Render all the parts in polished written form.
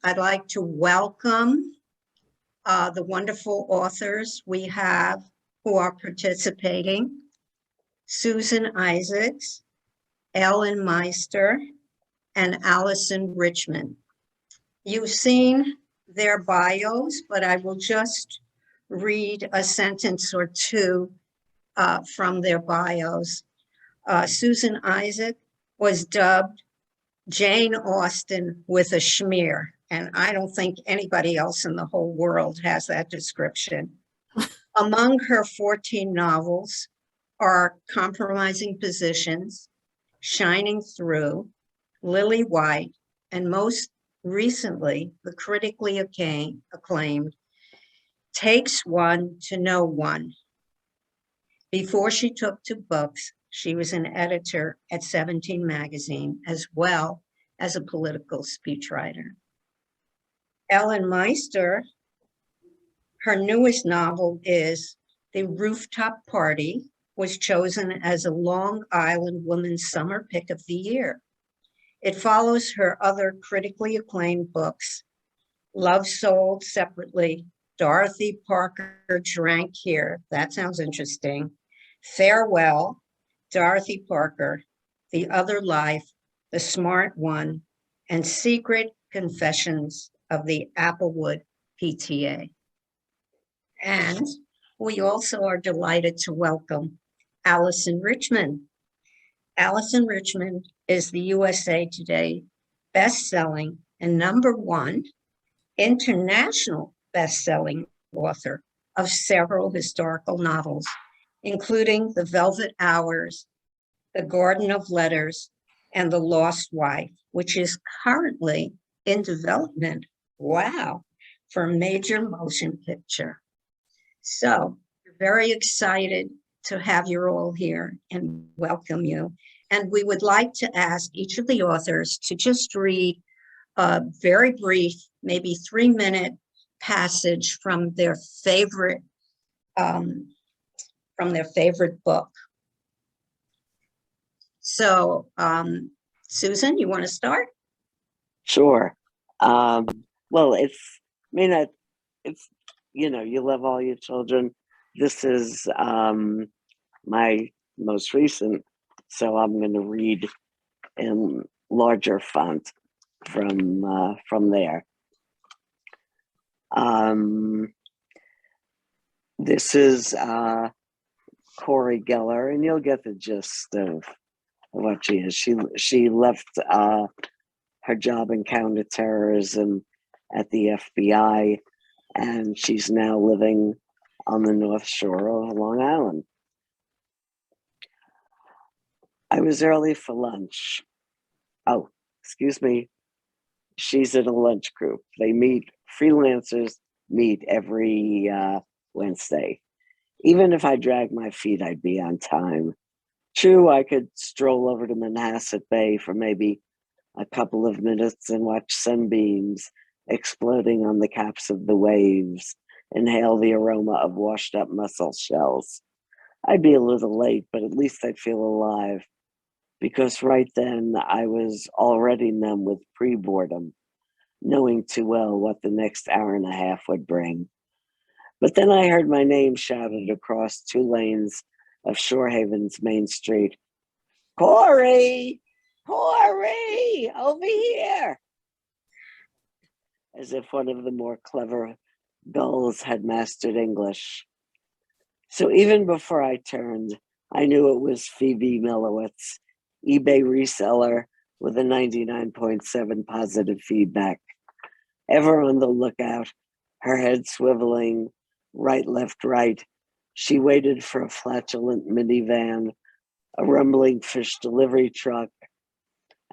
I'd like to welcome the wonderful authors we have who are participating. Susan Isaacs, Ellen Meister, and Alyson Richman. You've seen their bios, but I will just read a sentence or two from their bios. Susan Isaac was dubbed Jane Austen with a schmear, and I don't think anybody else in the whole world has that description. Among her 14 novels are Compromising Positions, Shining Through, Lily White, and most recently, the critically acclaimed Takes One to Know One. Before she took to books, she was an editor at 17 magazine, as well as a political speechwriter. Ellen Meister, her newest novel is The Rooftop Party, was chosen as a Long Island Woman's Summer Pick of the Year. It follows her other critically acclaimed books, Love Sold Separately, Dorothy Parker Drank Here, that sounds interesting, Farewell, Dorothy Parker, The Other Life, The Smart One, and Secret Confessions of the Applewood PTA. And we also are delighted to welcome Alyson Richman. Alyson Richman is the USA Today best-selling and #1 international best-selling author of several historical novels, including The Velvet Hours, The Garden of Letters, and The Lost Wife, which is currently in development, wow, for a major motion picture. So we're very excited to have you all here and welcome you. And we would like to ask each of the authors to just read a very brief, maybe 3-minute passage from their favorite book. So, Susan, you want to start? Sure. Well, it's you love all your children. This is my most recent, so I'm going to read in larger font from there. This is Corey Geller, and you'll get the gist of what she is. She left her job in counterterrorism at the FBI, and she's now living on the North Shore of Long Island. I was early for lunch. Oh, excuse me. She's in a lunch group. Freelancers meet every Wednesday. Even if I drag my feet, I'd be on time. True, I could stroll over to Manhasset Bay for maybe a couple of minutes and watch sunbeams exploding on the caps of the waves, inhale the aroma of washed up mussel shells. I'd be a little late, but at least I'd feel alive, because right then I was already numb with pre-boredom, knowing too well what the next hour and a half would bring. But then I heard my name shouted across 2 lanes of Shorehaven's Main Street. Corey! Corey! Over here! As if one of the more clever gulls had mastered English. So even before I turned, I knew it was Phoebe Millowitz, eBay reseller with a 99.7 positive feedback. Ever on the lookout, her head swiveling, right, left, right, she waited for a flatulent minivan, a rumbling fish delivery truck,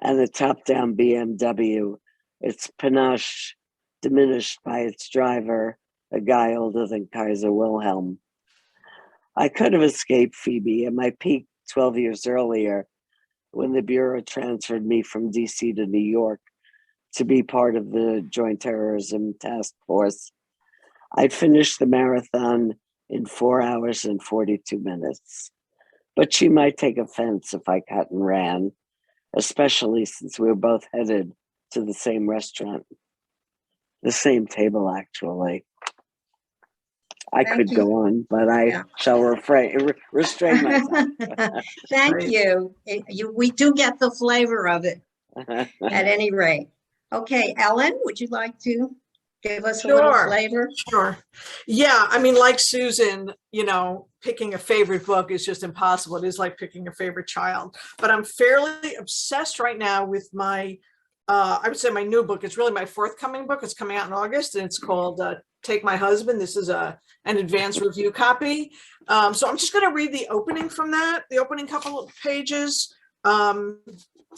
and a top-down BMW, its panache diminished by its driver, a guy older than Kaiser Wilhelm. I could have escaped Phoebe at my peak 12 years earlier, when the Bureau transferred me from DC to New York to be part of the Joint Terrorism Task Force. I'd finished the marathon in 4 hours and 42 minutes. But she might take offense if I cut and ran, especially since we were both headed to the same restaurant. the same table, actually. I Thank could you. go on, but I Yeah. shall restrain myself. Thank Right. you. We do get the flavor of it at any rate. Okay, Ellen, would you like to give us a little Sure. flavor? Sure. Yeah, I mean, like Susan, you know, picking a favorite book is just impossible. It is like picking a favorite child. But I'm fairly obsessed right now with my, I would say my new book. It's really my forthcoming book. It's coming out in August, and it's called Take My Husband. This is an advanced review copy. So I'm just going to read the opening from that, the opening couple of pages.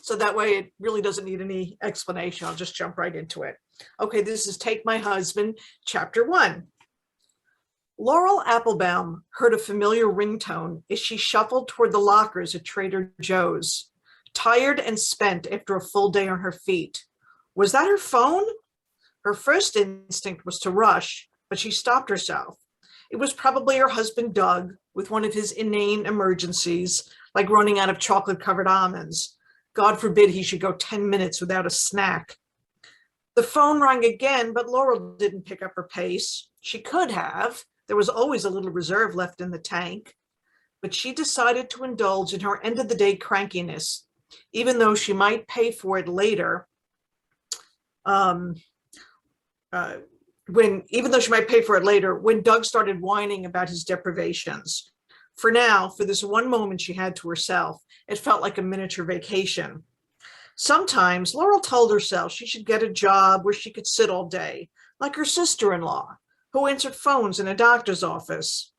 So that way it really doesn't need any explanation. I'll just jump right into it. Okay, this is Take My Husband, Chapter 1. Laurel Applebaum heard a familiar ringtone as she shuffled toward the lockers at Trader Joe's, tired and spent after a full day on her feet. Was that her phone? Her first instinct was to rush, but she stopped herself. It was probably her husband, Doug, with one of his inane emergencies, like running out of chocolate-covered almonds. God forbid he should go 10 minutes without a snack. The phone rang again, but Laurel didn't pick up her pace. She could have. There was always a little reserve left in the tank. But she decided to indulge in her end-of-the-day crankiness, even though she might pay for it later. When Doug started whining about his deprivations. For now, for this one moment she had to herself, it felt like a miniature vacation. Sometimes Laurel told herself she should get a job where she could sit all day, like her sister-in-law, who answered phones in a doctor's office.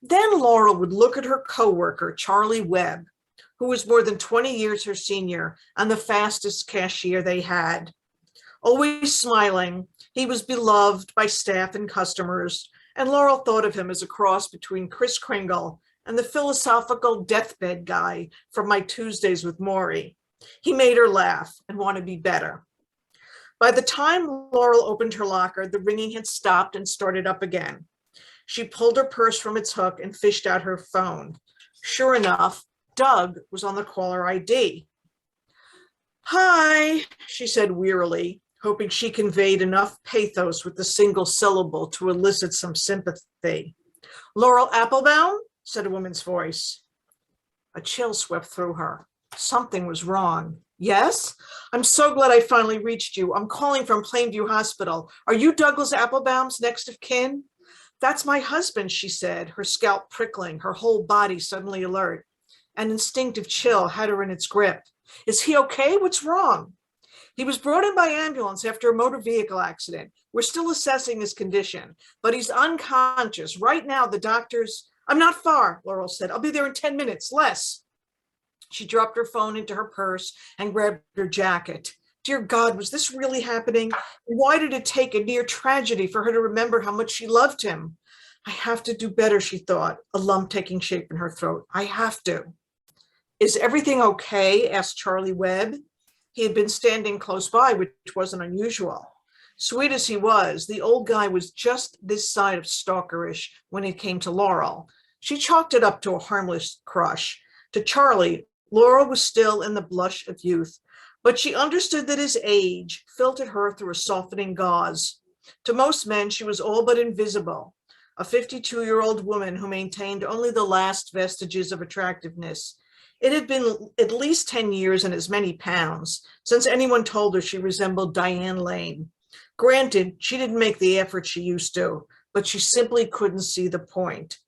Then Laurel would look at her coworker, Charlie Webb, who was more than 20 years her senior and the fastest cashier they had. Always smiling, he was beloved by staff and customers, and Laurel thought of him as a cross between Kris Kringle and the philosophical deathbed guy from My Tuesdays with Maury. He made her laugh and want to be better. By the time Laurel opened her locker, the ringing had stopped and started up again. She pulled her purse from its hook and fished out her phone. Sure enough, Doug was on the caller ID. "Hi," she said wearily, hoping she conveyed enough pathos with the single syllable to elicit some sympathy. "Laurel Applebaum?" said a woman's voice. A chill swept through her. Something was wrong. "Yes? I'm so glad I finally reached you. I'm calling from Plainview Hospital. Are you Douglas Applebaum's next of kin?" "That's my husband," she said, her scalp prickling, her whole body suddenly alert. An instinctive chill had her in its grip. "Is he okay? What's wrong?" "He was brought in by ambulance after a motor vehicle accident. We're still assessing his condition, but he's unconscious. Right now, the doctors..." "I'm not far," Laurel said. "I'll be there in 10 minutes, less." She dropped her phone into her purse and grabbed her jacket. Dear God, was this really happening? Why did it take a near tragedy for her to remember how much she loved him? I have to do better, she thought, a lump taking shape in her throat. I have to. "Is everything okay?" asked Charlie Webb. He had been standing close by, which wasn't unusual. Sweet as he was, the old guy was just this side of stalkerish when it came to Laurel. She chalked it up to a harmless crush. To Charlie, Laurel was still in the blush of youth, but she understood that his age filtered her through a softening gauze. To most men, she was all but invisible, a 52-year-old woman who maintained only the last vestiges of attractiveness. It had been at least 10 years and as many pounds since anyone told her she resembled Diane Lane. Granted, she didn't make the effort she used to, but she simply couldn't see the point.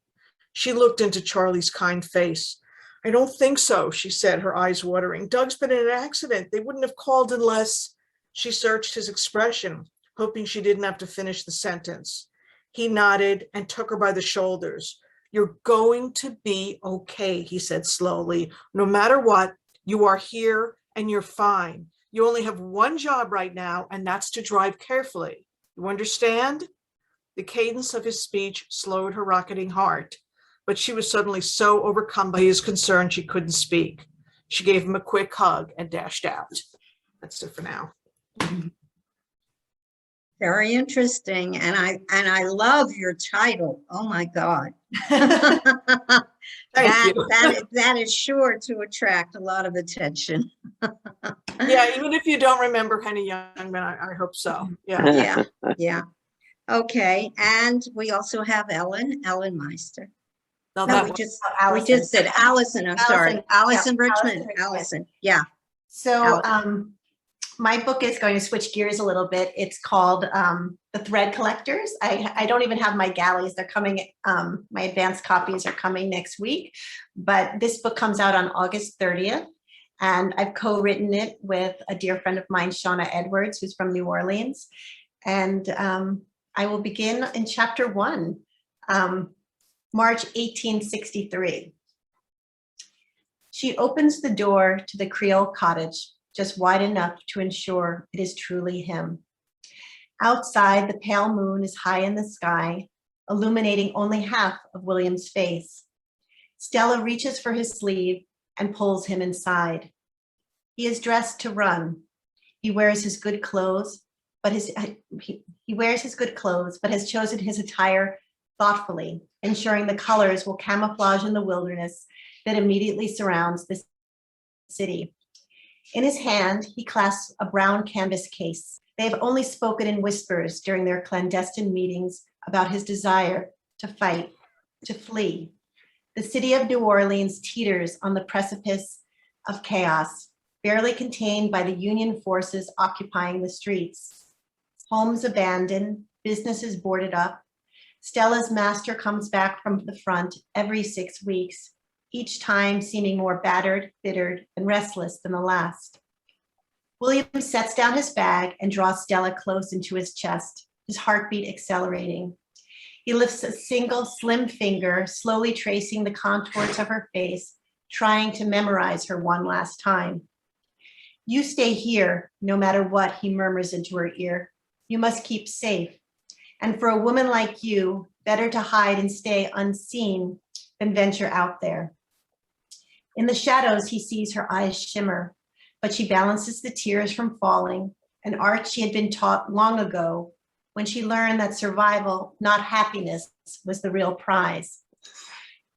She looked into Charlie's kind face. "I don't think so," she said, her eyes watering. "Doug's been in an accident. They wouldn't have called unless..." She searched his expression, hoping she didn't have to finish the sentence. He nodded and took her by the shoulders. "You're going to be okay," he said slowly. "No matter what, you are here and you're fine. You only have one job right now, and that's to drive carefully. You understand?" The cadence of his speech slowed her rocketing heart, but she was suddenly so overcome by his concern she couldn't speak. She gave him a quick hug and dashed out. That's it for now. Very interesting, and I love your title. Oh my God. Thank you. That is sure to attract a lot of attention. Yeah, even if you don't remember Henny Youngman, I hope so. Yeah. Yeah, yeah. Okay, and we also have Ellen Meister. Now No, that we was- just Alyson. said Alyson, I'm sorry. Alyson Richman, Richman. Alyson, yeah. So Alyson. my book is going to switch gears a little bit. It's called The Thread Collectors. I don't even have my galleys. They're coming, my advanced copies are coming next week. But this book comes out on August 30th. And I've co-written it with a dear friend of mine, Shauna Edwards, who's from New Orleans. And I will begin in chapter 1, March 1863. She opens the door to the Creole cottage, just wide enough to ensure it is truly him. Outside, the pale moon is high in the sky, illuminating only half of William's face. Stella reaches for his sleeve and pulls him inside. He is dressed to run. He wears his good clothes, but has chosen his attire thoughtfully, ensuring the colors will camouflage in the wilderness that immediately surrounds the city. In his hand, he clasps a brown canvas case. They have only spoken in whispers during their clandestine meetings about his desire to fight, to flee. The city of New Orleans teeters on the precipice of chaos, barely contained by the Union forces occupying the streets. Homes abandoned, businesses boarded up. Stella's master comes back from the front every 6 weeks, each time seeming more battered, bittered, and restless than the last. William sets down his bag and draws Stella close into his chest, his heartbeat accelerating. He lifts a single slim finger, slowly tracing the contours of her face, trying to memorize her one last time. You stay here, no matter what, he murmurs into her ear. You must keep safe. And for a woman like you, better to hide and stay unseen than venture out there. In the shadows, he sees her eyes shimmer, but she balances the tears from falling, an art she had been taught long ago when she learned that survival, not happiness, was the real prize.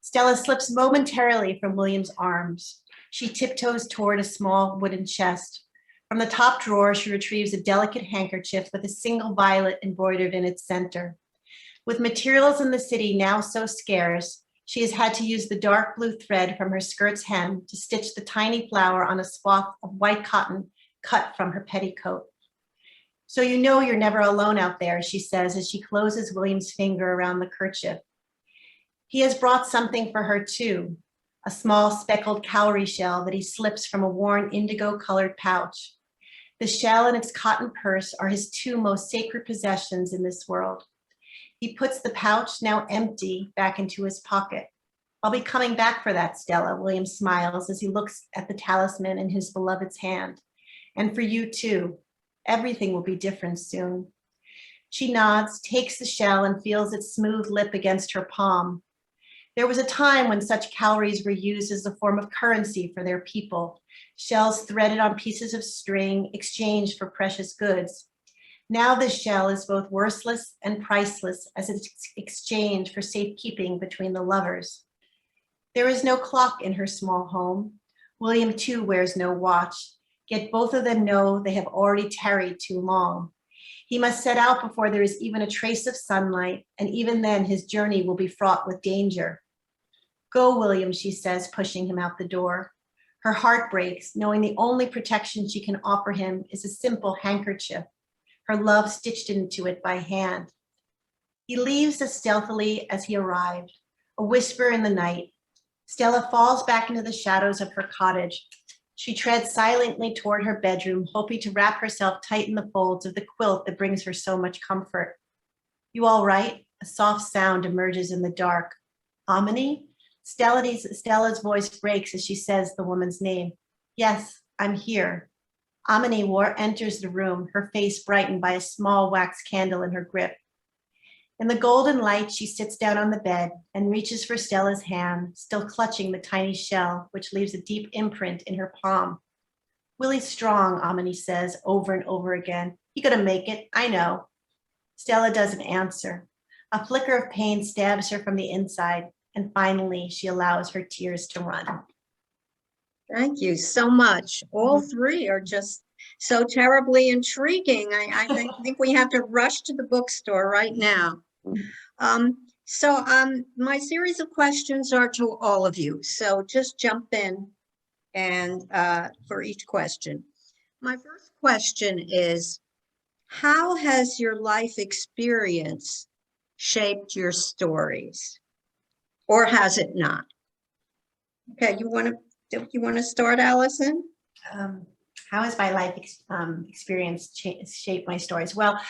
Stella slips momentarily from William's arms. She tiptoes toward a small wooden chest. From the top drawer, she retrieves a delicate handkerchief with a single violet embroidered in its center. With materials in the city now so scarce, she has had to use the dark blue thread from her skirt's hem to stitch the tiny flower on a swath of white cotton cut from her petticoat. So you know you're never alone out there, she says as she closes William's finger around the kerchief. He has brought something for her too, a small speckled cowrie shell that he slips from a worn indigo-colored pouch. The shell and its cotton purse are his two most sacred possessions in this world. He puts the pouch, now empty, back into his pocket. I'll be coming back for that, Stella, William smiles as he looks at the talisman in his beloved's hand. And for you too. Everything will be different soon. She nods, takes the shell, and feels its smooth lip against her palm. There was a time when such cowries were used as a form of currency for their people, shells threaded on pieces of string exchanged for precious goods. Now the shell is both worthless and priceless as it's exchanged for safekeeping between the lovers. There is no clock in her small home. William too wears no watch, yet both of them know they have already tarried too long. He must set out before there is even a trace of sunlight, and even then his journey will be fraught with danger. Go, William, she says, pushing him out the door. Her heart breaks, knowing the only protection she can offer him is a simple handkerchief, her love stitched into it by hand. He leaves as stealthily as he arrived, a whisper in the night. Stella falls back into the shadows of her cottage. She treads silently toward her bedroom, hoping to wrap herself tight in the folds of the quilt that brings her so much comfort. You all right? A soft sound emerges in the dark. Amini? Stella's voice breaks as she says the woman's name. Yes, I'm here. Amini enters the room, her face brightened by a small wax candle in her grip. In the golden light, she sits down on the bed and reaches for Stella's hand, still clutching the tiny shell, which leaves a deep imprint in her palm. Willie's strong, Amini says over and over again. He gonna make it, I know. Stella doesn't answer. A flicker of pain stabs her from the inside, And finally, she allows her tears to run. Thank you so much. All three are just so terribly intriguing. I think we have to rush to the bookstore right now. My series of questions are to all of you. So just jump in and for each question. My first question is, how has your life experience shaped your stories? Or has it not? Okay, you want to start, Alyson? How has my life experience shaped my stories? Well,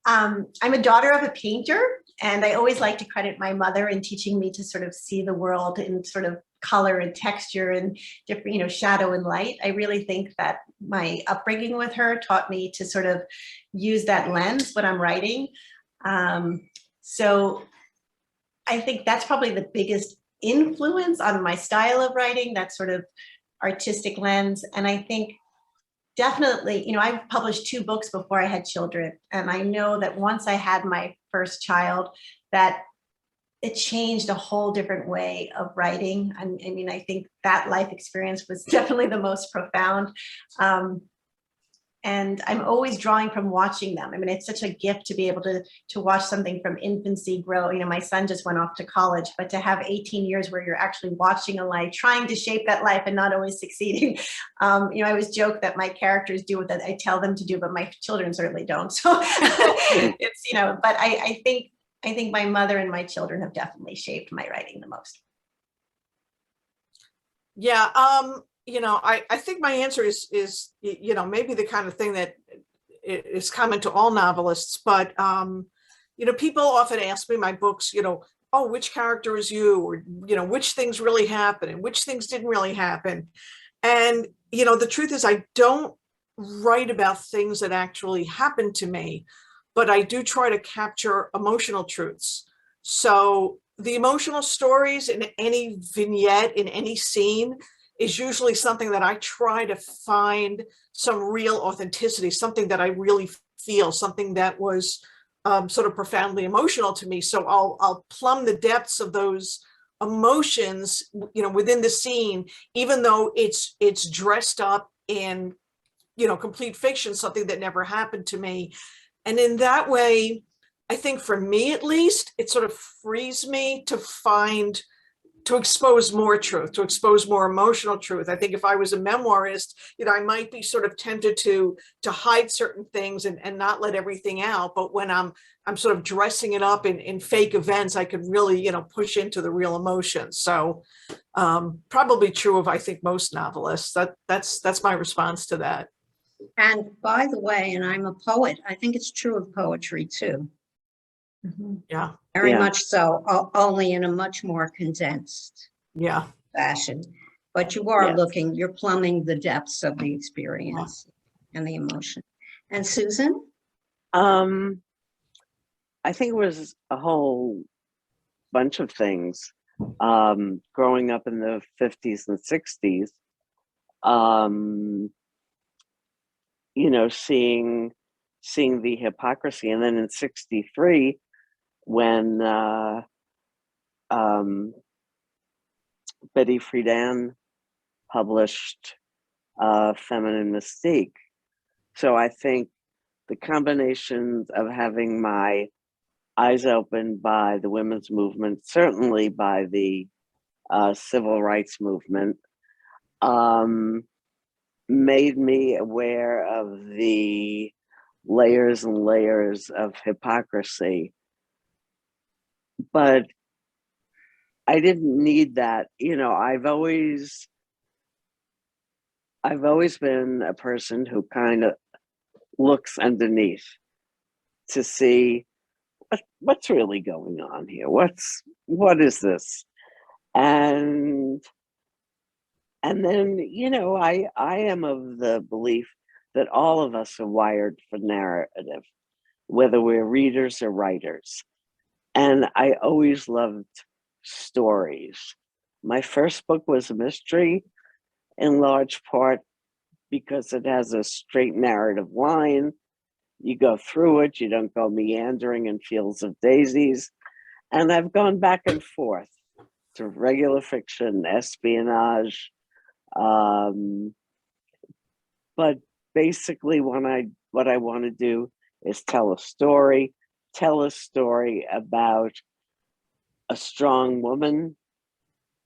I'm a daughter of a painter, and I always like to credit my mother in teaching me to sort of see the world in sort of color and texture and different, shadow and light. I really think that my upbringing with her taught me to sort of use that lens when I'm writing. So I think that's probably the biggest influence on my style of writing, that sort of artistic lens. And I think definitely, I've published 2 books before I had children. And I know that once I had my first child, that it changed a whole different way of writing. I mean, I think that life experience was definitely the most profound. And I'm always drawing from watching them. I mean, it's such a gift to be able to watch something from infancy grow. My son just went off to college, but to have 18 years where you're actually watching a life, trying to shape that life and not always succeeding. I always joke that my characters do what I tell them to do, but my children certainly don't. So it's, but I think my mother and my children have definitely shaped my writing the most. Yeah, I think my answer is maybe the kind of thing that is common to all novelists, but people often ask me my books, oh, which character is you, or which things really happened and which things didn't really happen. And the truth is, I don't write about things that actually happened to me, but I do try to capture emotional truths. So the emotional stories in any vignette, in any scene, is usually something that I try to find some real authenticity, something that I really feel, something that was sort of profoundly emotional to me. So I'll plumb the depths of those emotions, within the scene, even though it's dressed up in, complete fiction, something that never happened to me. And in that way, I think for me, at least, it sort of frees me to expose more truth, to expose more emotional truth. I think if I was a memoirist, I might be sort of tempted to hide certain things and not let everything out. But when I'm sort of dressing it up in fake events, I could really, push into the real emotions. So probably true of, I think, most novelists. That's my response to that. And by the way, and I'm a poet, I think it's true of poetry too. Yeah. Very much so, only in a much more condensed fashion. But you are you're plumbing the depths of the experience and the emotion. And Susan? I think it was a whole bunch of things. Growing up in the 50s and 60s, seeing the hypocrisy. And then in 63, when Betty Friedan published Feminine Mystique. So I think the combinations of having my eyes opened by the women's movement, certainly by the civil rights movement, made me aware of the layers and layers of hypocrisy. But I didn't need that. I've always been a person who kind of looks underneath to see what's really going on here. What is this? And then, I am of the belief that all of us are wired for narrative, whether we're readers or writers. And I always loved stories. My first book was a mystery, in large part because it has a straight narrative line. You go through it, you don't go meandering in fields of daisies. And I've gone back and forth. to regular fiction, espionage. But basically, what I want to do is tell a story about a strong woman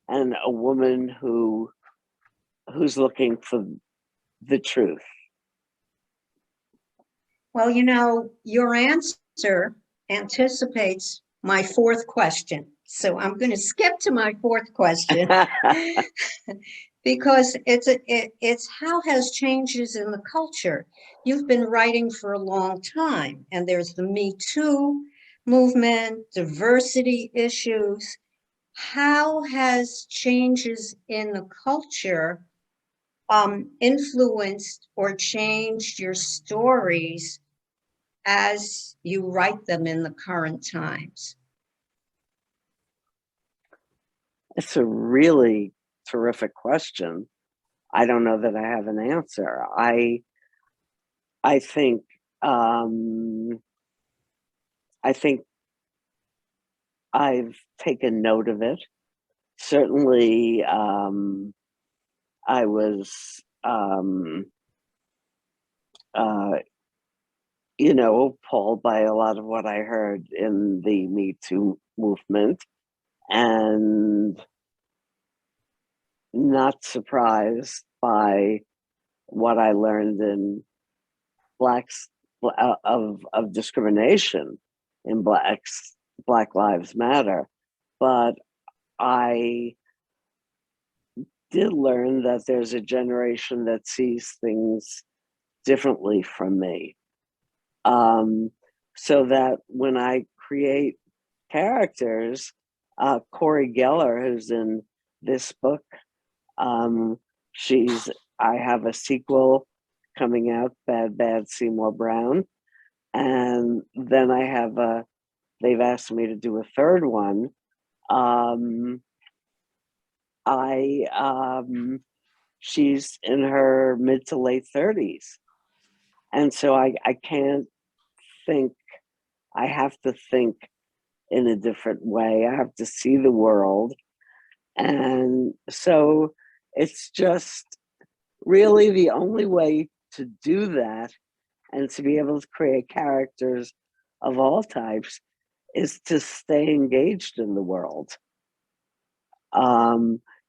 and a woman who's looking for the truth. Well, your answer anticipates my fourth question. So I'm going to skip to my fourth question because it's how has changes in the culture. You've been writing for a long time, and there's the Me Too movement, diversity issues. How has changes in the culture influenced or changed your stories as you write them in the current times? It's a really terrific question. I don't know that I have an answer. I think I've taken note of it. Certainly, I was, appalled by a lot of what I heard in the Me Too movement, and not surprised by what I learned in of discrimination in Black Lives Matter. But I did learn that there's a generation that sees things differently from me. So that when I create characters, Corey Geller, who's in this book, I have a sequel coming out, Bad Seymour Brown, and then they've asked me to do a third one. She's in her mid to late 30s, and so I can't think. I have to think in a different way. I have to see the world, and so it's just really the only way to do that and to be able to create characters of all types is to stay engaged in the world.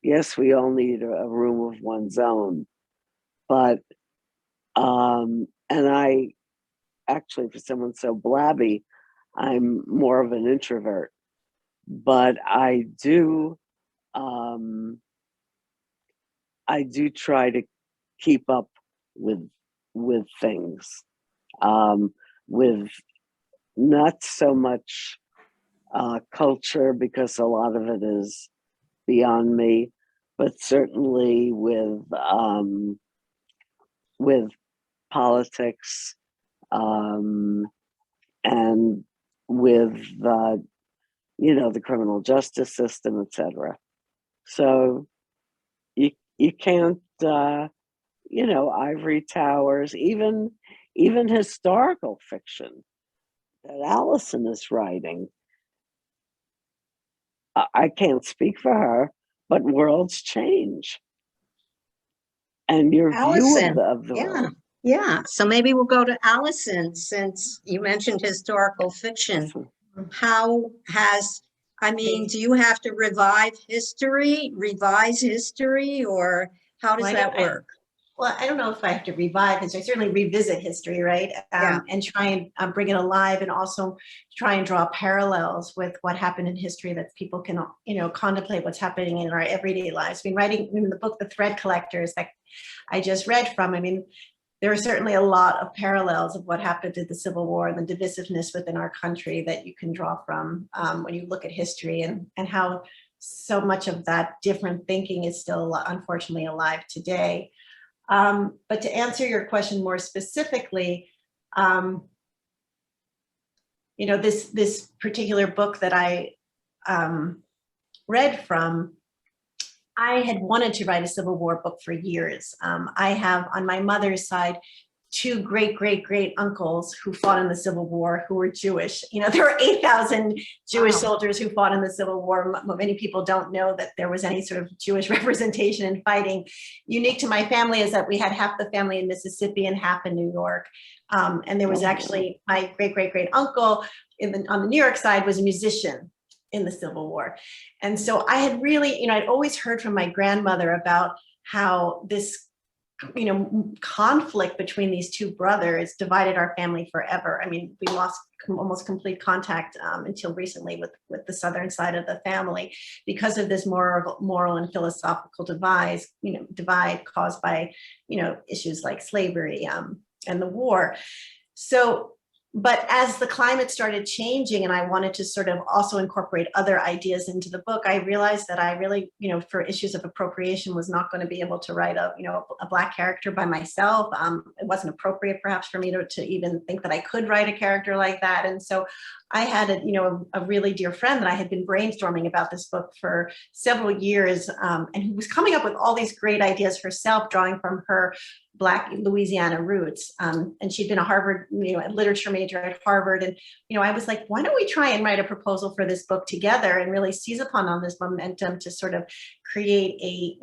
Yes, we all need a room of one's own, but and I actually, for someone so blabby, I'm more of an introvert, but I do try to keep up with things, with not so much culture, because a lot of it is beyond me, but certainly with politics, and with the criminal justice system, etc. So you can't, ivory towers, even historical fiction that Alyson is writing. I can't speak for her, but worlds change, and your view Alyson, of the world. Yeah. So maybe we'll go to Alyson, since you mentioned historical fiction. Do you have to revise history, or how does that work? Well, I don't know if I have to revive history. I certainly revisit history, right? And try and bring it alive, and also try and draw parallels with what happened in history, that people can, contemplate what's happening in our everyday lives. I mean, writing in the book, The Thread Collectors, that I just read from, there are certainly a lot of parallels of what happened to the Civil War and the divisiveness within our country that you can draw from when you look at history, and how so much of that different thinking is still unfortunately alive today. But to answer your question more specifically, this particular book that I read from, I had wanted to write a Civil War book for years. I have, on my mother's side, two great uncles who fought in the Civil War who were Jewish. You know, there were 8,000 Jewish Wow. soldiers who fought in the Civil War. Many people don't know that there was any sort of Jewish representation in fighting. Unique to my family is that we had half the family in Mississippi and half in New York. And there was actually my great uncle on the New York side was a musician in the Civil War. And so I had really, you know, I'd always heard from my grandmother about how this, you know, conflict between these two brothers divided our family forever. I mean, we lost almost complete contact until recently with the southern side of the family because of this moral and philosophical divide caused by, you know, issues like slavery and the war. So, but as the climate started changing and I wanted to sort of also incorporate other ideas into the book, I realized that I really, you know, for issues of appropriation was not going to be able to write a Black character by myself. It wasn't appropriate perhaps for me to even think that I could write a character like that. And so I had a really dear friend that I had been brainstorming about this book for several years, and who was coming up with all these great ideas herself, drawing from her Black Louisiana roots. And she'd been a Harvard, a literature major at Harvard. And, I was like, why don't we try and write a proposal for this book together and really seize upon this momentum to sort of create a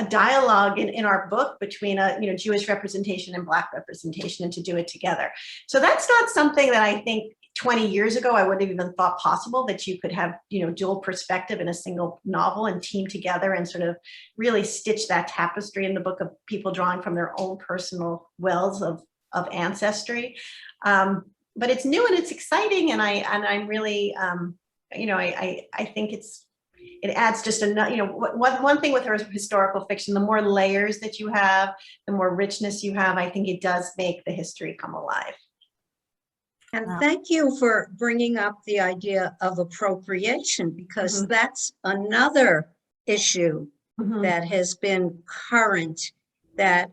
dialogue in our book between Jewish representation and Black representation, and to do it together. So that's not something that I think 20 years ago, I wouldn't have even thought possible, that you could have, dual perspective in a single novel and team together and sort of really stitch that tapestry in the book of people drawing from their own personal wells of ancestry. But it's new and it's exciting. And I'm really, I think it adds just another, one thing with her historical fiction, the more layers that you have, the more richness you have, I think it does make the history come alive. And thank you for bringing up the idea of appropriation, because Mm-hmm. that's another issue Mm-hmm. that has been current, that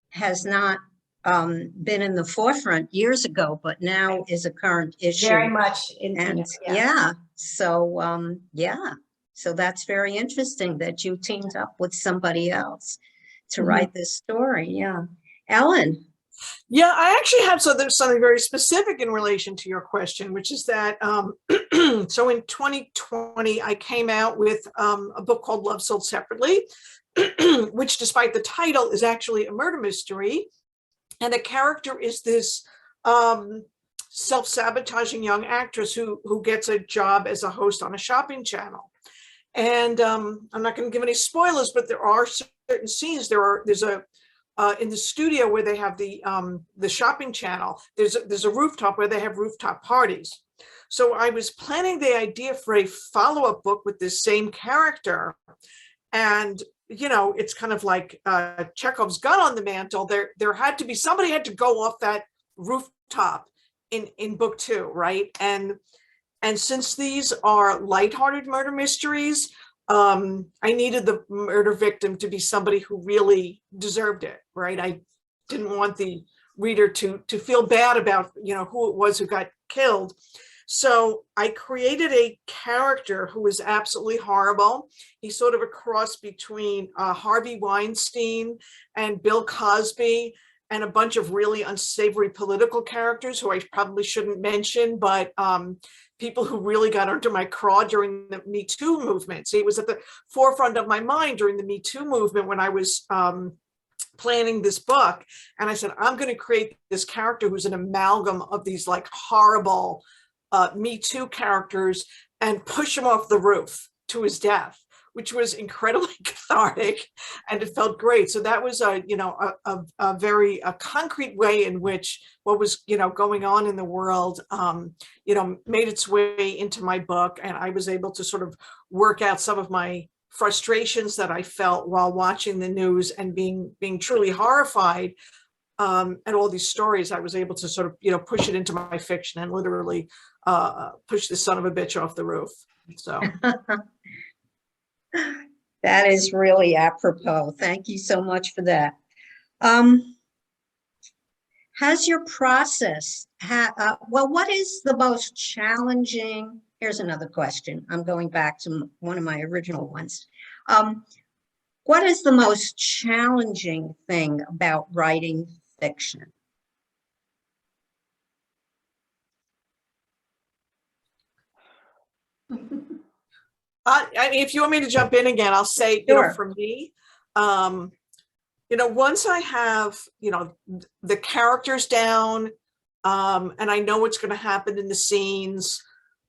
has not been in the forefront years ago, but now is a current issue. Very much. So that's very interesting that you teamed up with somebody else to Mm-hmm. write this story. Yeah. Ellen. Yeah, I actually have something very specific in relation to your question, which is that, so in 2020, I came out with a book called Love Sold Separately, which, despite the title, is actually a murder mystery. And the character is this self-sabotaging young actress who gets a job as a host on a shopping channel. And I'm not going to give any spoilers, but there are certain scenes. There's a in the studio where they have the shopping channel, there's a rooftop where they have rooftop parties. So I was planning the idea for a follow-up book with this same character. And, it's kind of like Chekhov's gun on the mantle. There had to be, somebody had to go off that rooftop in book 2, right? And since these are lighthearted murder mysteries, I needed the murder victim to be somebody who really deserved it, right? I didn't want the reader to feel bad about, who it was who got killed. So I created a character who was absolutely horrible. He's sort of a cross between Harvey Weinstein and Bill Cosby and a bunch of really unsavory political characters who I probably shouldn't mention, but people who really got under my craw during the Me Too movement. See, it was at the forefront of my mind during the Me Too movement when I was planning this book. And I said, I'm going to create this character who's an amalgam of these like horrible Me Too characters and push him off the roof to his death, which was incredibly cathartic, and it felt great. So that was a very concrete way in which what was going on in the world made its way into my book, and I was able to sort of work out some of my frustrations that I felt while watching the news and being truly horrified at all these stories. I was able to sort of push it into my fiction and literally push the son of a bitch off the roof. So. That is really apropos. Thank you so much for that. Has your process, what is the most challenging? Here's another question. I'm going back to one of my original ones. What is the most challenging thing about writing fiction? I mean, if you want me to jump in again, I'll say, Sure. for me, once I have, the characters down, and I know what's going to happen in the scenes,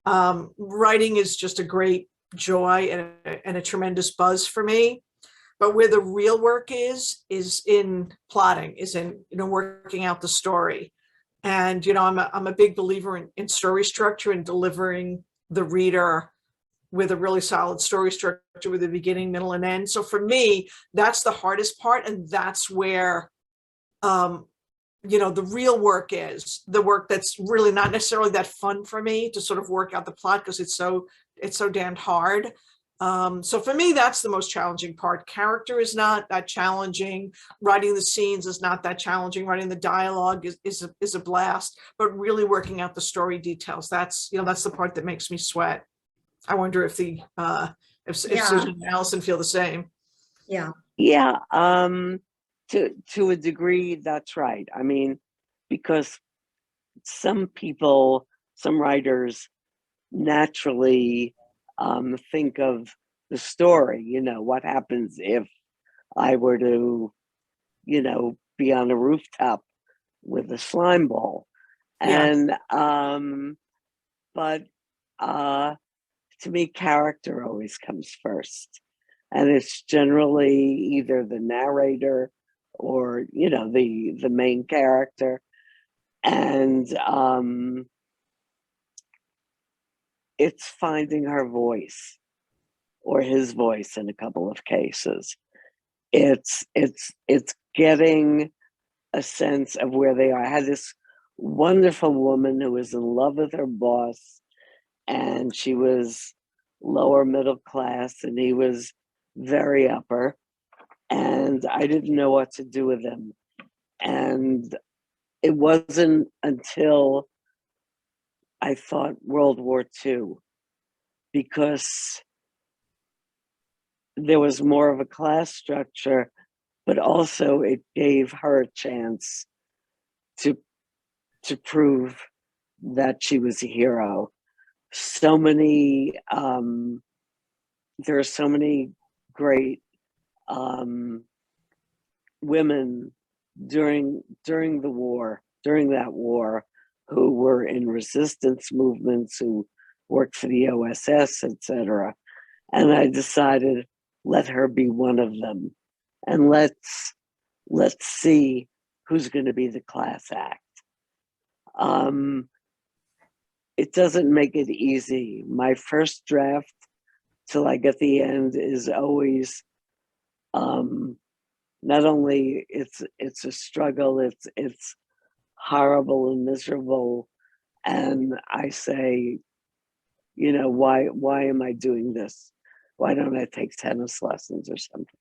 writing is just a great joy and a tremendous buzz for me. But where the real work is in plotting, is in, working out the story. And, I'm a big believer in story structure and delivering the reader with a really solid story structure with a beginning, middle, and end. So for me, that's the hardest part. And that's where, the real work is the work that's really not necessarily that fun for me to sort of work out the plot, because it's so damned hard. So for me, that's the most challenging part. Character is not that challenging. Writing the scenes is not that challenging. Writing the dialogue is a blast, but really working out the story details, that's the part that makes me sweat. I wonder if if Yeah. Susan and Alyson feel the same. Yeah. Yeah, to a degree, that's right. I mean, because some writers naturally think of the story, what happens if I were to, be on a rooftop with a slime ball. Yes. And but to me, character always comes first. And it's generally either the narrator or, the main character. And it's finding her voice or his voice in a couple of cases. It's getting a sense of where they are. I had this wonderful woman who was in love with her boss, and she was lower middle class and he was very upper, and I didn't know what to do with him. And it wasn't until I thought World War II, because there was more of a class structure, but also it gave her a chance to prove that she was a hero. So many there are so many great women during that war, who were in resistance movements, who worked for the OSS, etc. And I decided, let her be one of them, and let's see who's going to be the class act. It doesn't make it easy. My first draft till I get the end is always not only it's a struggle, it's horrible and miserable, and I say, why am I doing this? Why don't I take tennis lessons or something?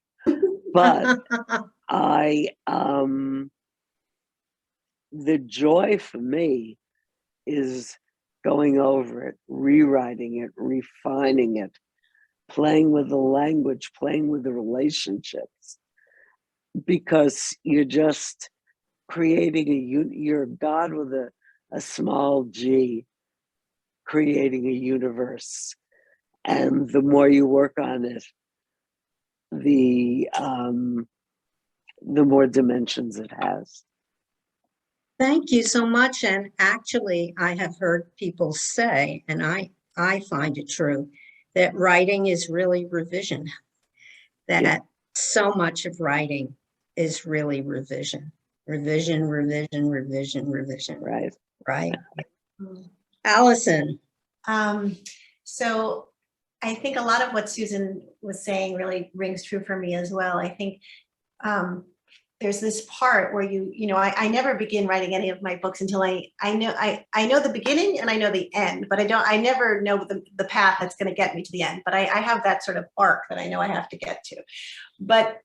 But the joy for me is going over it, rewriting it, refining it, playing with the language, playing with the relationships, because you're just creating you're God with a small g, creating a universe. And the more you work on it, the more dimensions it has. Thank you so much. And actually, I have heard people say, and I find it true, that writing is really revision. That Yeah. so much of writing is really revision. Revision, revision, revision, revision. Right. Right. Alyson. So I think a lot of what Susan was saying really rings true for me as well. I think there's this part where I never begin writing any of my books until I know the beginning and I know the end, but I never know the path that's going to get me to the end. But I have that sort of arc that I know I have to get to. But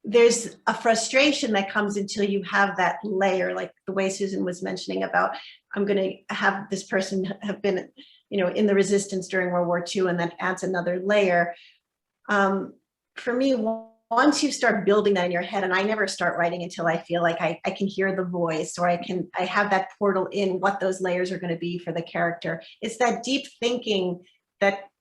there's a frustration that comes until you have that layer, like the way Susan was mentioning about, I'm going to have this person have been, in the resistance during World War II, and that adds another layer. For me, once you start building that in your head, and I never start writing until I feel like I can hear the voice, or I have that portal in what those layers are going to be for the character. It's that deep thinking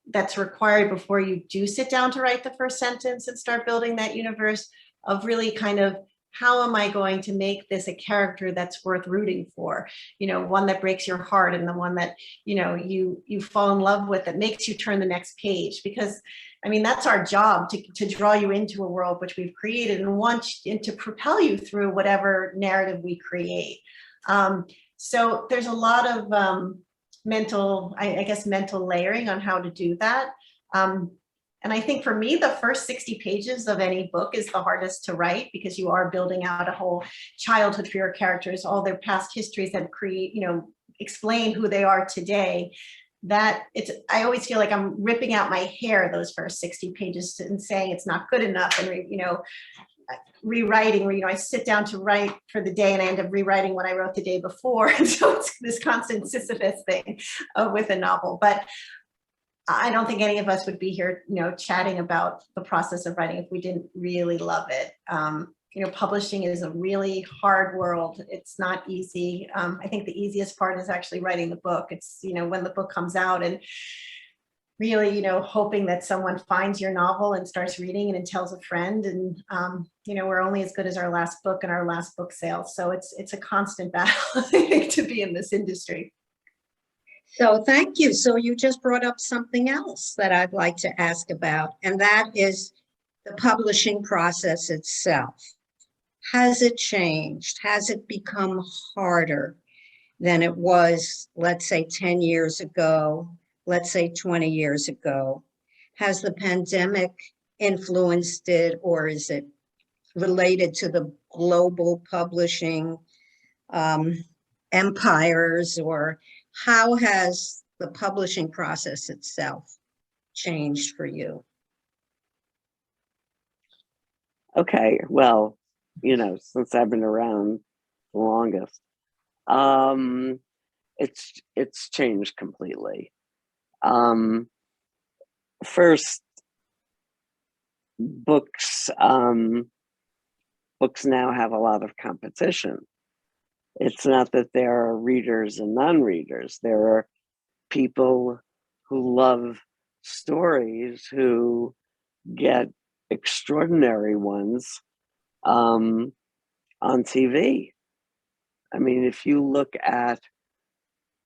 that's required before you do sit down to write the first sentence and start building that universe of really kind of, how am I going to make this a character that's worth rooting for? You know, one that breaks your heart, and the one that, you know, you fall in love with, that makes you turn the next page. Because I mean, that's our job, to draw you into a world which we've created and to propel you through whatever narrative we create. So there's a lot of mental, I guess, mental layering on how to do that. And I think for me, the first 60 pages of any book is the hardest to write, because you are building out a whole childhood for your characters, all their past histories that create, you know, explain who they are today. That I always feel like I'm ripping out my hair those first 60 pages and saying it's not good enough, and, you know, rewriting, where, you know, I sit down to write for the day and I end up rewriting what I wrote the day before. And so it's this constant Sisyphus thing with a novel. But I don't think any of us would be here, you know, chatting about the process of writing if we didn't really love it. You know, publishing is a really hard world. It's not easy. I think the easiest part is actually writing the book. It's, you know, when the book comes out, and really, you know, hoping that someone finds your novel and starts reading it and tells a friend. And, you know, we're only as good as our last book and our last book sale. So it's a constant battle, I think, to be in this industry. So thank you. So you just brought up something else that I'd like to ask about, and that is the publishing process itself. Has it changed? Has it become harder than it was, let's say, 10 years ago, let's say 20 years ago? Has the pandemic influenced it, or is it related to the global publishing empires, or how has the publishing process itself changed for you? Okay, well, you know, since I've been around the longest, it's changed completely. First, books now have a lot of competition. It's not that there are readers and non-readers. There are people who love stories who get extraordinary ones on TV. I mean, if you look at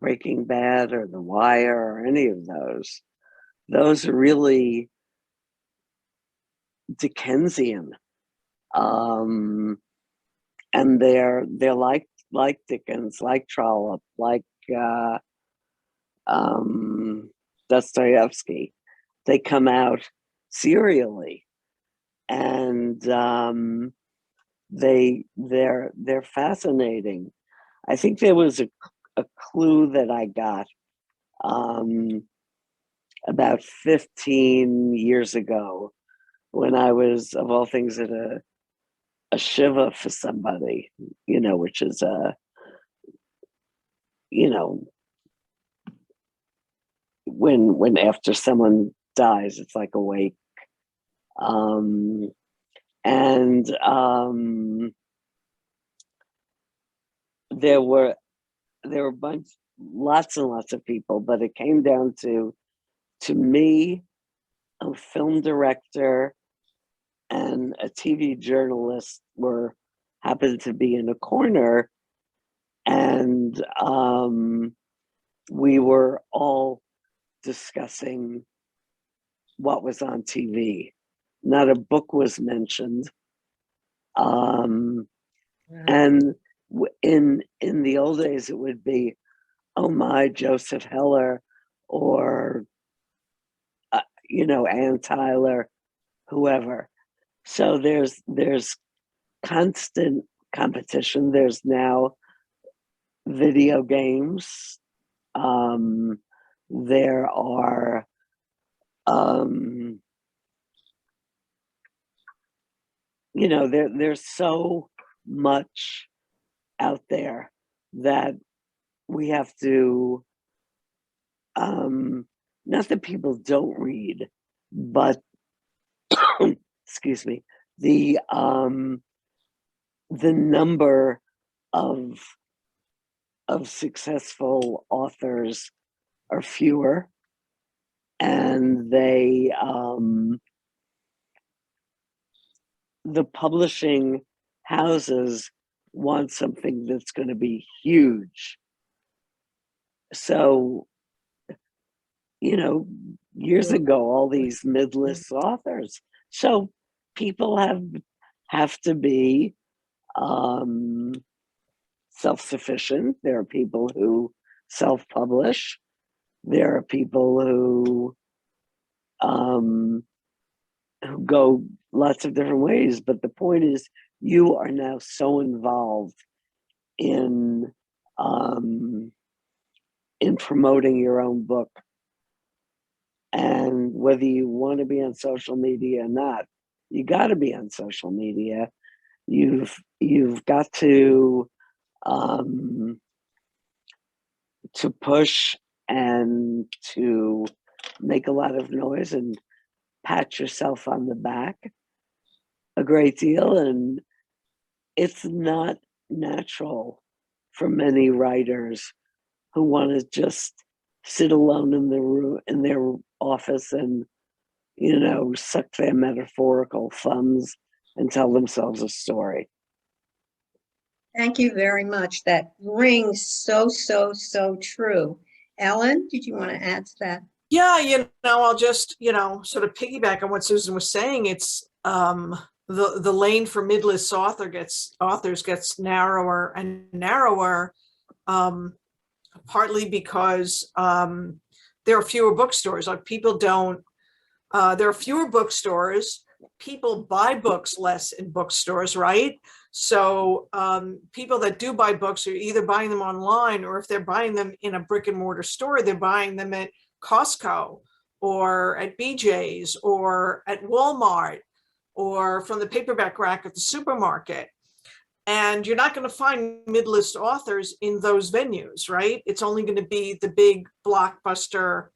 Breaking Bad or The Wire or any of those are really Dickensian, and they're like Dickens, like Trollope, like Dostoevsky. They come out serially, and they're fascinating. I think there was a clue that I got about 15 years ago, when I was, of all things, at a shiva for somebody, you know, which is you know, when after someone dies, it's like a wake. There were lots and lots of people, but it came down to me, a film director, and a TV journalist happened to be in a corner, and we were all discussing what was on TV. Not a book was mentioned. And in the old days, it would be, oh my, Joseph Heller, or you know, Ann Tyler, whoever. So there's constant competition. There's now video games. There are you know, there's so much out there that we have to, not that people don't read, but excuse me, the number of successful authors are fewer, and the publishing houses want something that's going to be huge. So, years ago, all these mid-list authors. So people have to be self-sufficient. There are people who self-publish. There are people who go lots of different ways. But the point is, you are now so involved in promoting your own book, and whether you want to be on social media or not, you got to be on social media. You've got to push and to make a lot of noise and pat yourself on the back a great deal. And it's not natural for many writers who want to just sit alone in the room, in their office, and suck their metaphorical thumbs and tell themselves a story. Thank you very much. That rings so true. Ellen, did you want to add to that? Yeah, I'll just, sort of piggyback on what Susan was saying. It's the lane for mid-list authors gets narrower and narrower, partly because there are fewer bookstores. Like there are fewer bookstores. People buy books less in bookstores, right? So people that do buy books are either buying them online, or if they're buying them in a brick and mortar store, they're buying them at Costco or at BJ's or at Walmart or from the paperback rack at the supermarket. And you're not going to find mid-list authors in those venues, right? It's only going to be the big blockbuster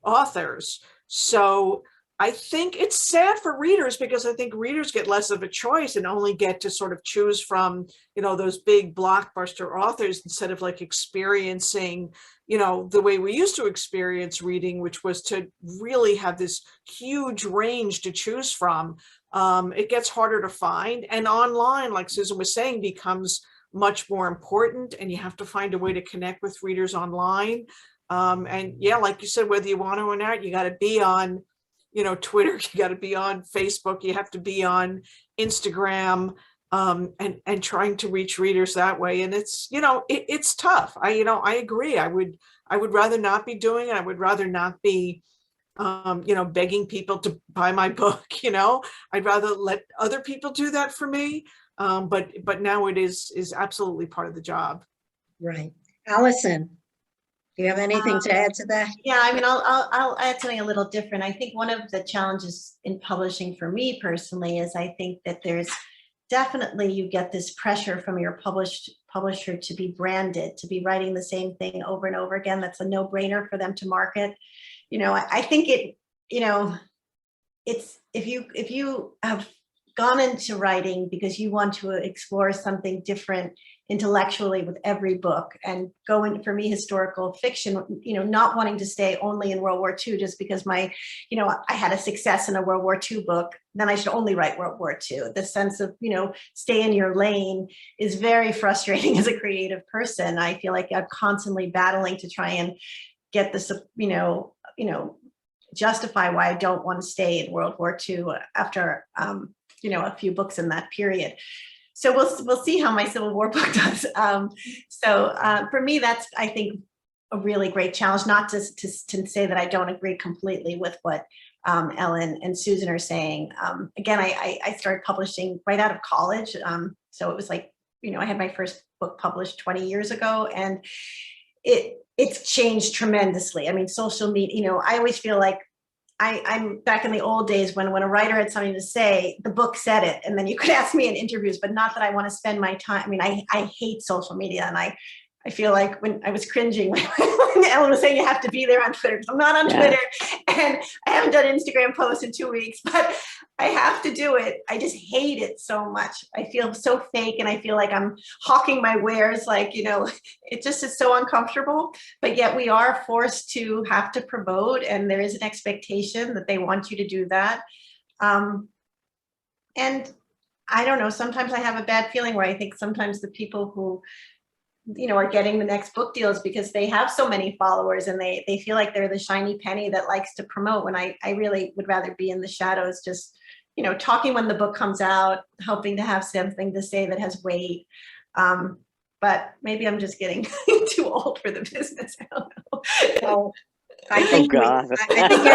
authors. So I think it's sad for readers, because I think readers get less of a choice and only get to sort of choose from, those big blockbuster authors, instead of like experiencing, the way we used to experience reading, which was to really have this huge range to choose from. It gets harder to find, and online, like Susan was saying, becomes much more important, and you have to find a way to connect with readers online. And yeah, like you said, whether you want to or not, you got to be on Twitter, you got to be on Facebook, you have to be on Instagram, and trying to reach readers that way. And it's, it's tough. I agree. I would rather not be doing it. I would rather not be, begging people to buy my book. I'd rather let other people do that for me. But now it is absolutely part of the job. Right. Alyson, do you have anything to add to that? Yeah, I mean, I'll add something a little different. I think one of the challenges in publishing for me personally is I think that there's definitely, you get this pressure from your publisher to be branded, to be writing the same thing over and over again. That's a no-brainer for them to market. I think it's if you have gone into writing because you want to explore something different intellectually with every book, and go in, for me, historical fiction, not wanting to stay only in World War II just because I had a success in a World War II book, then I should only write World War II. The sense of, stay in your lane is very frustrating as a creative person. I feel like I'm constantly battling to try and get this, justify why I don't want to stay in World War II after, a few books in that period. So we'll see how my Civil War book does. For me, that's, I think, a really great challenge. Not to say that I don't agree completely with what Ellen and Susan are saying. Again, I started publishing right out of college. So it was like, I had my first book published 20 years ago, and it's changed tremendously. I mean, social media, I always feel like I'm back in the old days when a writer had something to say, the book said it, and then you could ask me in interviews, but not that I want to spend my time. I mean, I hate social media, and I feel like when I was cringing when Ellen was saying you have to be there on Twitter, because I'm not on Yeah. Twitter and I haven't done Instagram posts in 2 weeks, but I have to do it. I just hate it so much. I feel so fake and I feel like I'm hawking my wares, like, you know, it just is so uncomfortable, but yet we are forced to have to promote, and there is an expectation that they want you to do that. And I don't know, sometimes I have a bad feeling where I think sometimes the people who, you know, are getting the next book deals because they have so many followers and they feel like they're the shiny penny that likes to promote, when I really would rather be in the shadows, just, you know, talking when the book comes out, hoping to have something to say that has weight. But maybe I'm just getting too old for the business. I don't know. Oh, I think God. I think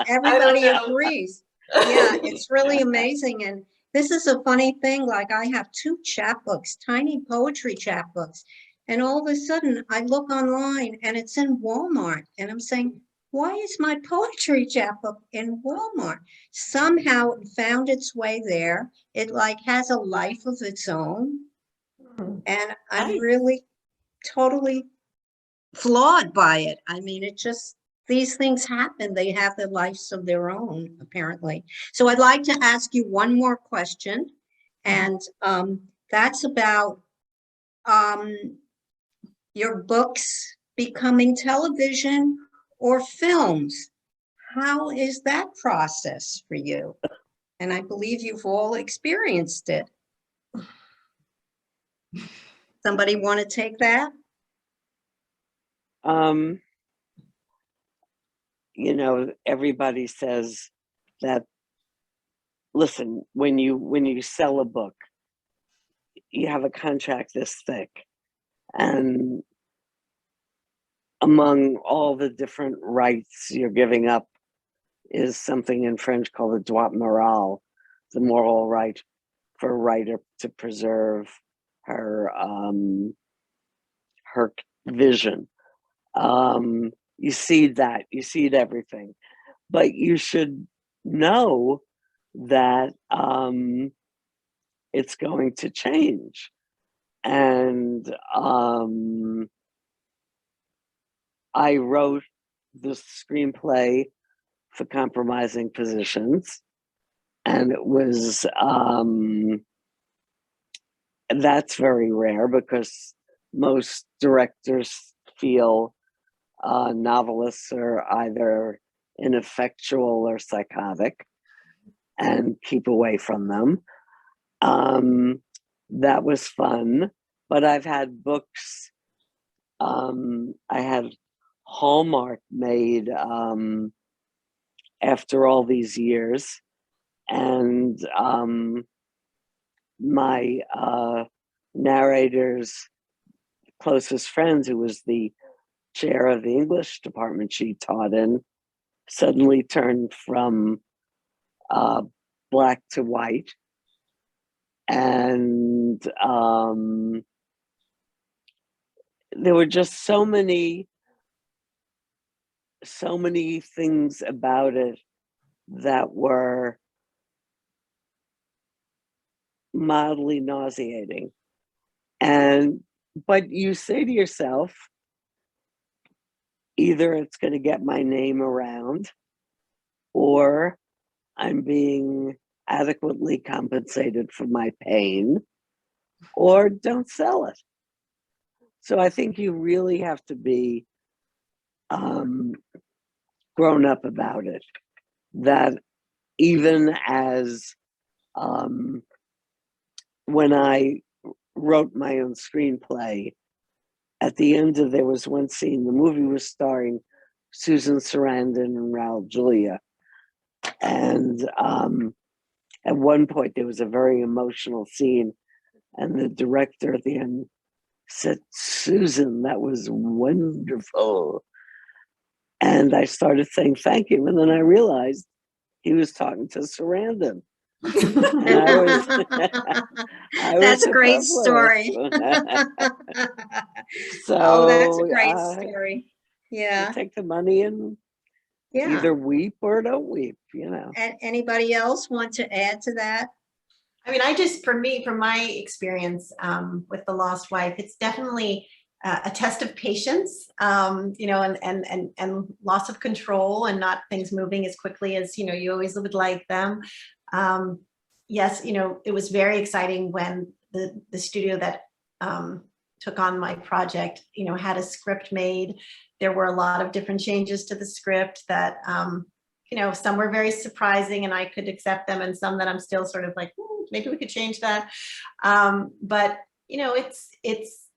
everybody know. agrees. Yeah, it's really amazing. And this is a funny thing. Like, I have 2 chapbooks, tiny poetry chapbooks. And all of a sudden I look online and it's in Walmart. And I'm saying, why is my poetry chapbook in Walmart? Somehow it found its way there. It like has a life of its own. And I'm really totally flawed by it. I mean, it just, these things happen. They have their lives of their own, apparently. So I'd like to ask you one more question, and that's about your books becoming television or films. How is that process for you? And I believe you've all experienced it. Somebody want to take that? You know, everybody says that, listen, when you sell a book, you have a contract this thick, and among all the different rights you're giving up is something in French called the droit moral, the moral right for a writer to preserve her her vision. You see that, you see it everything, but you should know that it's going to change. And I wrote the screenplay for Compromising Positions, and it was that's very rare because most directors feel novelists are either ineffectual or psychotic and keep away from them. That was fun, but I've had books. I had Hallmark made after all these years, and my narrator's closest friend, who was the chair of the English department she taught in, suddenly turned from black to white. And there were just so many things about it that were mildly nauseating. But you say to yourself, either it's going to get my name around, or I'm being adequately compensated for my pain, or don't sell it. So I think you really have to be grown up about it. That even as when I wrote my own screenplay, at the end of, there was one scene, the movie was starring Susan Sarandon and Raul Julia. And at one point there was a very emotional scene, and the director at the end said, "Susan, that was wonderful." And I started saying thank you, and then I realized he was talking to Sarandon. And That's a great story. So, oh, that's a great story. Yeah. Take the money and either weep or don't weep, you know. And anybody else want to add to that? I mean, from my experience with The Lost Wife, it's definitely a test of patience, and loss of control, and not things moving as quickly as you always would like them. Yes, it was very exciting when the studio that took on my project, had a script made. There were a lot of different changes to the script that, some were very surprising and I could accept them, and some that I'm still sort of like, maybe we could change that. But it's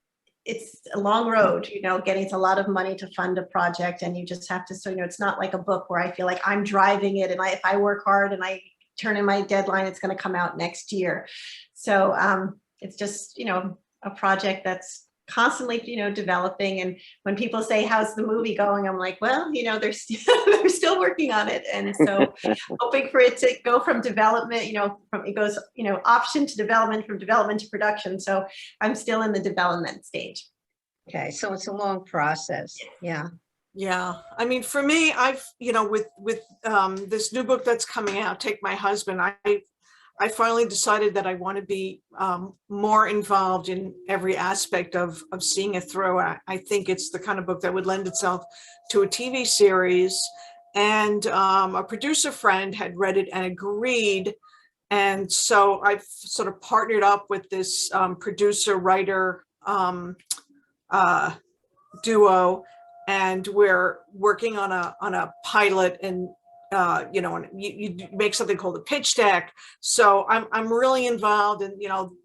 a long road, getting a lot of money to fund a project, and you just have to, so, it's not like a book where I feel like I'm driving it, and if I work hard and I turn in my deadline, it's going to come out next year. So it's just, a project that's constantly, developing. And when people say, how's the movie going? I'm like, well, they're still working on it. And so hoping for it to go from development, it goes, option to development, from development to production. So I'm still in the development stage. Okay, so it's a long process. Yeah. Yeah, I mean, for me, I've, with this new book that's coming out, Take My Husband, I finally decided that I want to be more involved in every aspect of seeing it through. I think it's the kind of book that would lend itself to a TV series. And a producer friend had read it and agreed. And so I've sort of partnered up with this producer writer duo, and we're working on a pilot, and and you make something called a pitch deck. So I'm really involved, and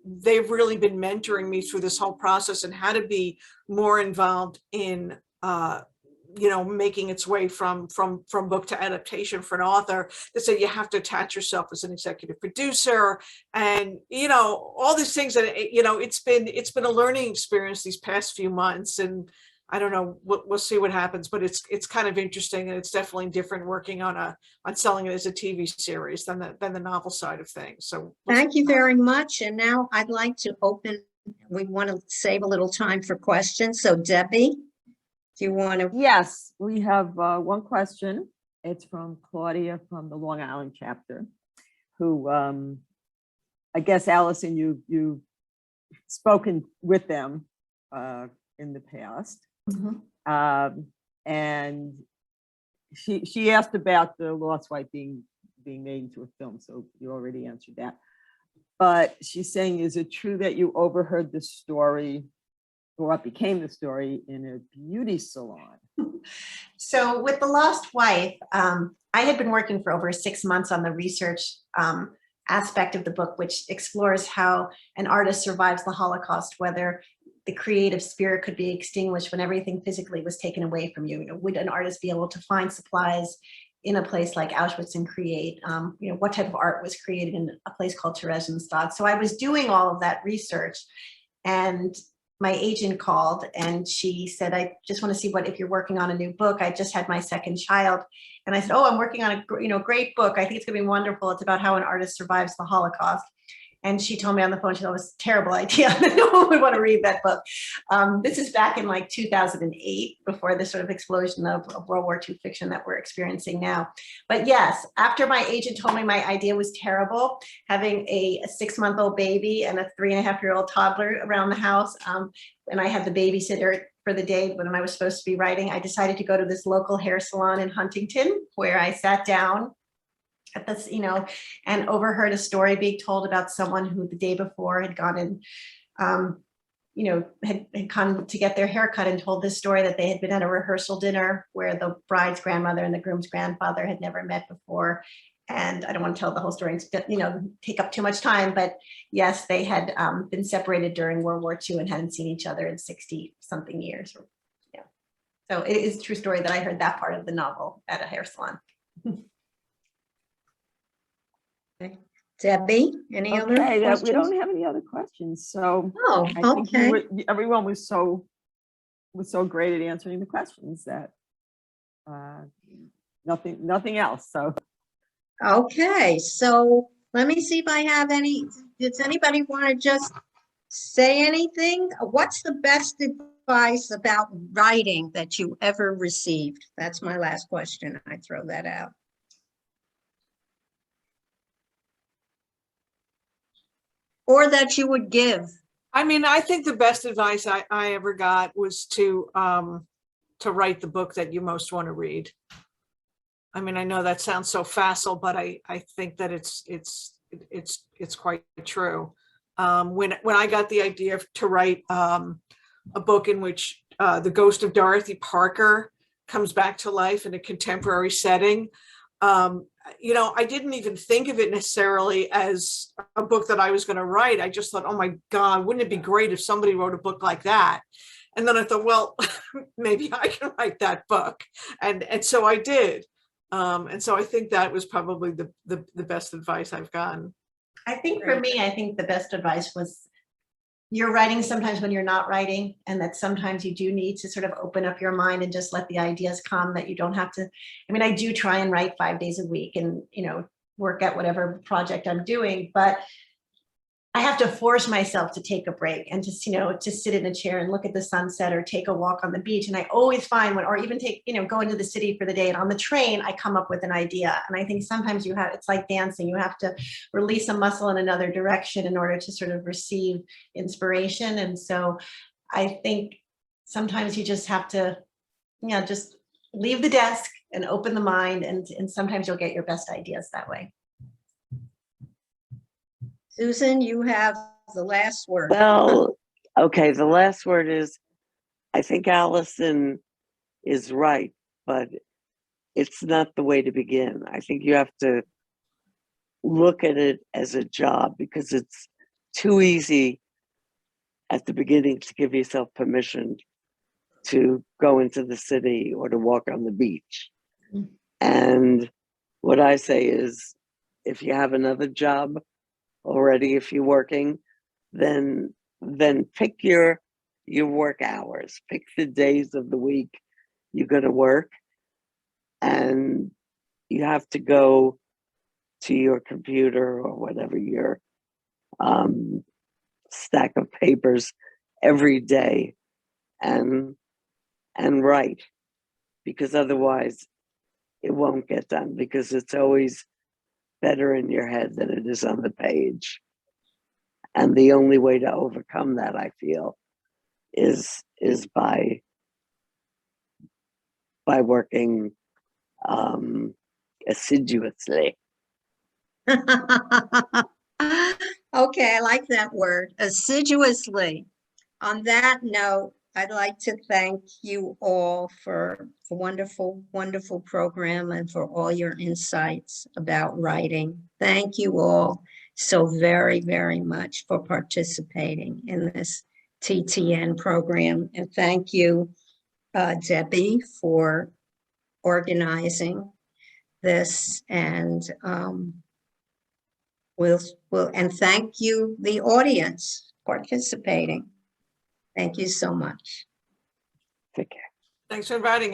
they've really been mentoring me through this whole process and how to be more involved in making its way from book to adaptation for an author. They say you have to attach yourself as an executive producer, and all these things that it's been a learning experience these past few months, and I don't know, we'll see what happens, but it's kind of interesting, and it's definitely different working on selling it as a TV series than the novel side of things. So Thank you very much. And now I'd like to open, we want to save a little time for questions. So Debbie, do you want to? Yes, we have one question. It's from Claudia from the Long Island chapter, who I guess, Alyson, you've spoken with them in the past. Mm-hmm. And she asked about the Lost Wife being made into a film, so you already answered that. But she's saying, is it true that you overheard the story, or what became the story, in a beauty salon? So with The Lost Wife, I had been working for over 6 months on the research aspect of the book, which explores how an artist survives the Holocaust, whether the creative spirit could be extinguished when everything physically was taken away from you. Would an artist be able to find supplies in a place like Auschwitz and create, what type of art was created in a place called Theresienstadt? So I was doing all of that research, and my agent called and she said, I just want to see if you're working on a new book. I just had my second child. And I said, oh, I'm working on a great book. I think it's gonna be wonderful. It's about how an artist survives the Holocaust. And she told me on the phone, she thought it was a terrible idea. No one would want to read that book. This is back in like 2008, before the sort of explosion of World War II fiction that we're experiencing now. But yes, after my agent told me my idea was terrible, having a 6-month-old baby and a 3.5-year-old toddler around the house, and I had the babysitter for the day when I was supposed to be writing, I decided to go to this local hair salon in Huntington, where I sat down at this, and overheard a story being told about someone who the day before had gone in, had come to get their hair cut, and told this story that they had been at a rehearsal dinner where the bride's grandmother and the groom's grandfather had never met before. And I don't want to tell the whole story and take up too much time, but yes, they had been separated during World War II and hadn't seen each other in 60-something years. Yeah, so it is a true story that I heard that part of the novel at a hair salon. Debbie, any other questions? We don't have any other questions. So Oh, I think okay. everyone was so great at answering the questions that nothing else. So Okay, so let me see if I have any. Does anybody want to just say anything? What's the best advice about writing that you ever received? That's my last question. I throw that out. Or that you would give I mean, I think the best advice I ever got was to write the book that you most want to read. I mean, I know that sounds so facile, but I think that it's quite true. When I got the idea to write a book in which the ghost of Dorothy Parker comes back to life in a contemporary setting, I didn't even think of it necessarily as a book that I was going to write. I just thought, oh my God, wouldn't it be great if somebody wrote a book like that? And then I thought, well, maybe I can write that book. And so I did. And so I think that was probably the best advice I've gotten. I think for me, I think the best advice was you're writing sometimes when you're not writing, and that sometimes you do need to sort of open up your mind and just let the ideas come, that you don't have to. I mean, I do try and write 5 days a week and, work at whatever project I'm doing, but I have to force myself to take a break and just, to sit in a chair and look at the sunset or take a walk on the beach. And I always find or even go into the city for the day, and on the train, I come up with an idea. And I think sometimes it's like dancing. You have to release a muscle in another direction in order to sort of receive inspiration. And so I think sometimes you just have to, just leave the desk and open the mind. And sometimes you'll get your best ideas that way. Susan, you have the last word. Well, okay, the last word is, I think Alyson is right, but it's not the way to begin. I think you have to look at it as a job, because it's too easy at the beginning to give yourself permission to go into the city or to walk on the beach. And what I say is, if you have another job already, if you're working, then pick your work hours, pick the days of the week you're going to work, and you have to go to your computer or whatever, your stack of papers every day and write, because otherwise it won't get done, because it's always better in your head than it is on the page. And the only way to overcome that, I feel, is by working assiduously. Okay, I like that word, assiduously. On that note, I'd like to thank you all for the wonderful, wonderful program and for all your insights about writing. Thank you all so very, very much for participating in this TTN program. And thank you, Debbie, for organizing this. And and thank you, the audience, participating. Thank you so much. Take care. Thanks for inviting